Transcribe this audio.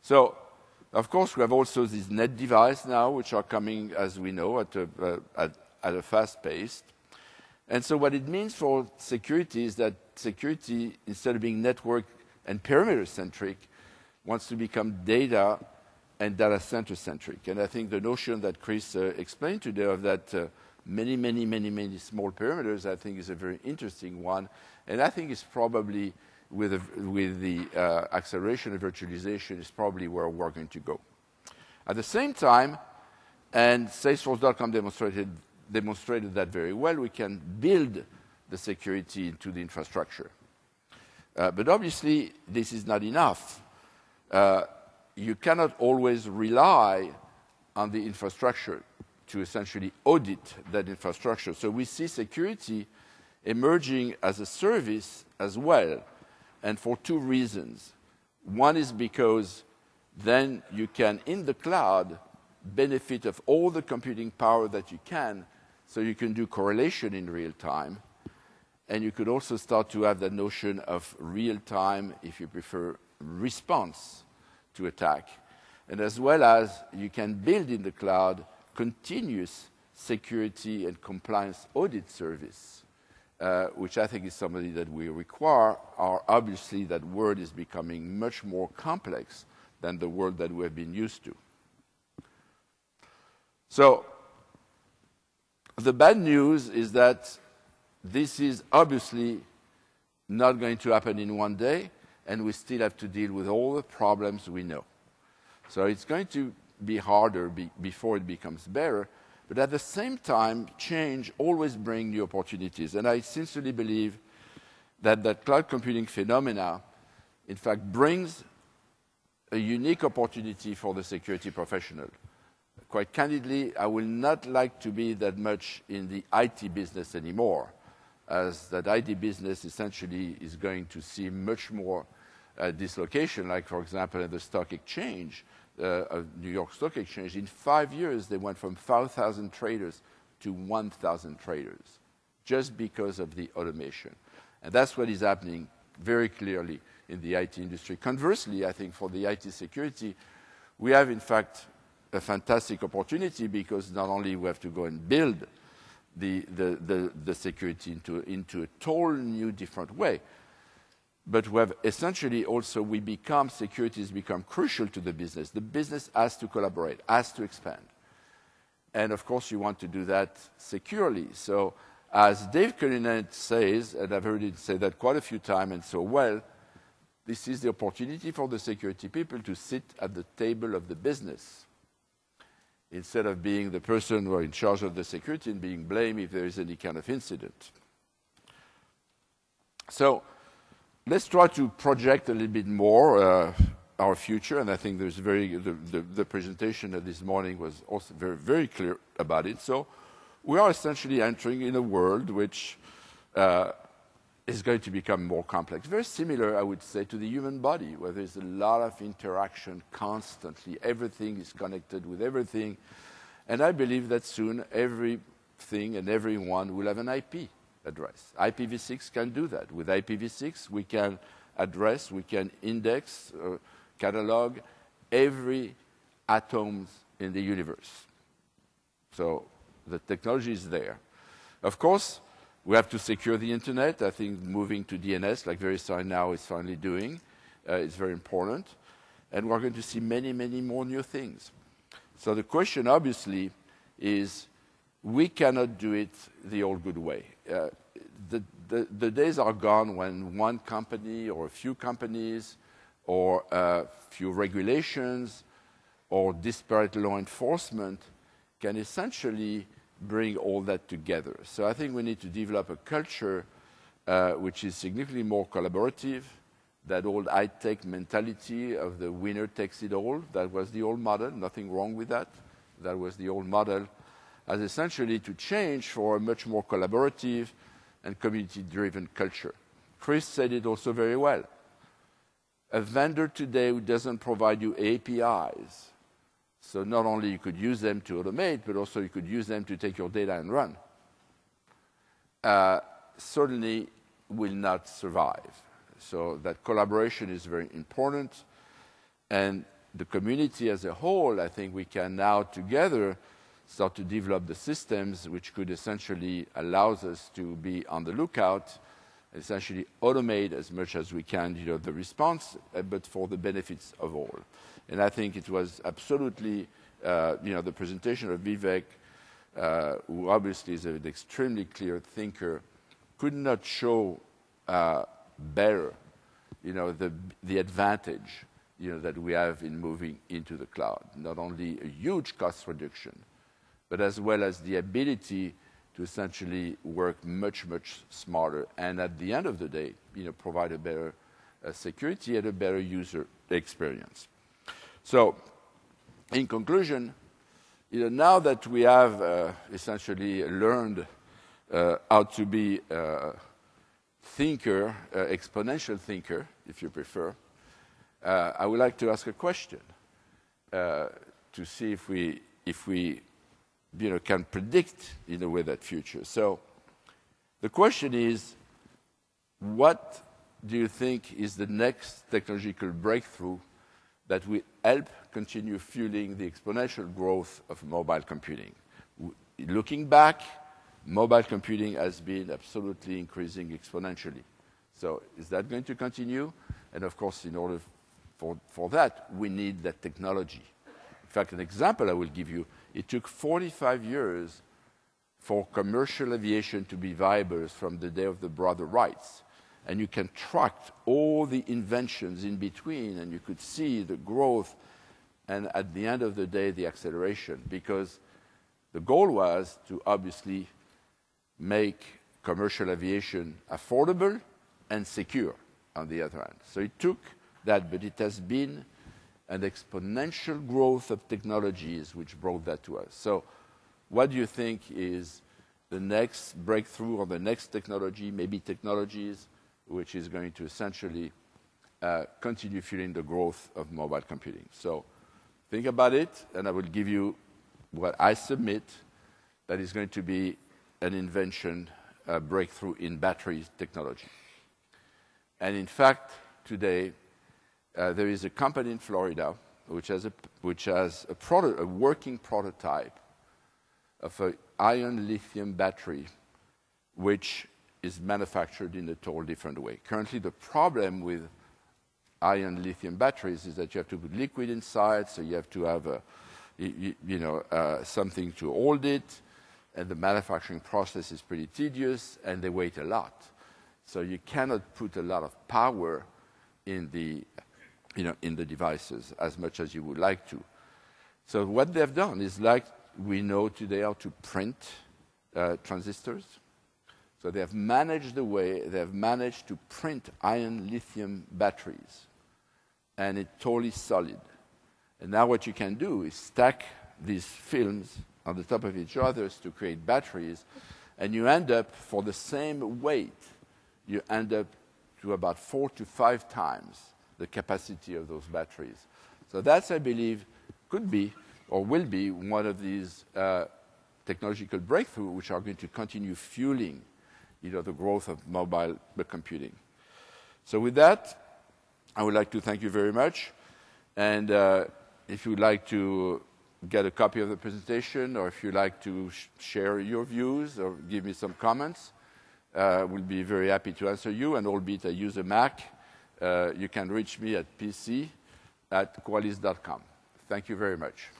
So, of course, we have also these net devices now, which are coming, as we know, at a fast pace. And so what it means for security is that security, instead of being network and perimeter-centric, wants to become data and data center-centric. And I think the notion that Chris explained today of that many small perimeters, I think is a very interesting one. And I think it's probably, with the acceleration of virtualization, is probably where we're going to go. At the same time, and Salesforce.com demonstrated that very well, we can build the security into the infrastructure. But obviously, this is not enough. You cannot always rely on the infrastructure to essentially audit that infrastructure. So we see security emerging as a service as well, and for two reasons. One is because then you can, in the cloud, benefit of all the computing power that you can, so you can do correlation in real time. And you could also start to have that notion of real time, if you prefer, response to attack. And as well as you can build in the cloud continuous security and compliance audit service, which I think is something that we require. Obviously, that world is becoming much more complex than the world that we have been used to. So, the bad news is that this is obviously not going to happen in one day, and we still have to deal with all the problems we know. So it's going to be harder before it becomes better, but at the same time, change always brings new opportunities. And I sincerely believe that that cloud computing phenomena, in fact, brings a unique opportunity for the security professional. Quite candidly, I will not like to be that much in the IT business anymore, as that IT business essentially is going to see much more dislocation, like, for example, at the stock exchange, New York Stock Exchange. In 5 years, they went from 5,000 traders to 1,000 traders, just because of the automation. And that's what is happening very clearly in the IT industry. Conversely, I think for the IT security, we have, in fact, a fantastic opportunity, because not only we have to go and build the security into a totally new, different way, but we have essentially also, security has become crucial to the business. The business has to collaborate, has to expand. And of course, you want to do that securely. So as Dave Cullinan says, and I've heard him say that quite a few times and so well, this is the opportunity for the security people to sit at the table of the business, instead of being the person who are in charge of the security and being blamed if there is any kind of incident. So let's try to project a little bit more our future, and I think there's the presentation of this morning was also very, very clear about it. So we are essentially entering in a world which is going to become more complex. Very similar, I would say, to the human body, where there's a lot of interaction constantly. Everything is connected with everything. And I believe that soon everything and everyone will have an IP address. IPv6 can do that. With IPv6, we can address, we can index, catalog every atom in the universe. So the technology is there. Of course, we have to secure the internet. I think moving to DNS, like VeriSign now is finally doing, is very important. And we're going to see many, many more new things. So the question, obviously, is we cannot do it the old good way. The days are gone when one company or a few companies or a few regulations or disparate law enforcement can essentially bring all that together. So I think we need to develop a culture which is significantly more collaborative. That old high-tech mentality of the winner takes it all, that was the old model, nothing wrong with that. That was the old model, as essentially to change for a much more collaborative and community-driven culture. Chris said it also very well. A vendor today who doesn't provide you APIs, so not only you could use them to automate, but also you could use them to take your data and run, certainly will not survive. So that collaboration is very important. And the community as a whole, I think we can now together start to develop the systems which could essentially allow us to be on the lookout, essentially automate as much as we can, the response, but for the benefits of all. And I think it was absolutely, the presentation of Vivek, who obviously is an extremely clear thinker, could not show better, the advantage, that we have in moving into the cloud. Not only a huge cost reduction, but as well as the ability to essentially work much, much smarter, and at the end of the day, provide a better security and a better user experience. So, in conclusion, now that we have essentially learned how to be a thinker, exponential thinker, if you prefer, I would like to ask a question to see if we can predict in a way that future. So the question is, what do you think is the next technological breakthrough that will help continue fueling the exponential growth of mobile computing? Looking back, mobile computing has been absolutely increasing exponentially. So is that going to continue? And of course, in order for that, we need that technology. In fact, an example I will give you, it took 45 years for commercial aviation to be viable from the day of the Brother Wrights. And you can track all the inventions in between, and you could see the growth, and at the end of the day, the acceleration, because the goal was to obviously make commercial aviation affordable and secure on the other hand. So it took that, but it has been an exponential growth of technologies which brought that to us. So what do you think is the next breakthrough or the next technology, maybe technologies, which is going to essentially continue fueling the growth of mobile computing? So think about it, and I will give you what I submit that is going to be an invention, a breakthrough in battery technology. And in fact, today, there is a company in Florida which has a working prototype of an ion lithium battery, which is manufactured in a totally different way. Currently, the problem with ion lithium batteries is that you have to put liquid inside, so you have to have something to hold it, and the manufacturing process is pretty tedious, and they weigh a lot. So you cannot put a lot of power in the devices as much as you would like to. So what they've done is, like we know today how to print transistors. So they have managed to print ion lithium batteries, and it's totally solid. And now what you can do is stack these films on the top of each other to create batteries, and you end up, for the same weight, you end up to about 4 to 5 times the capacity of those batteries. So that's, I believe, could be or will be one of these technological breakthroughs which are going to continue fueling the growth of mobile computing. So with that, I would like to thank you very much. And if you would like to get a copy of the presentation, or if you'd like to share your views or give me some comments, we'll be very happy to answer you. And albeit I use a Mac, you can reach me at pc@qualys.com. Thank you very much.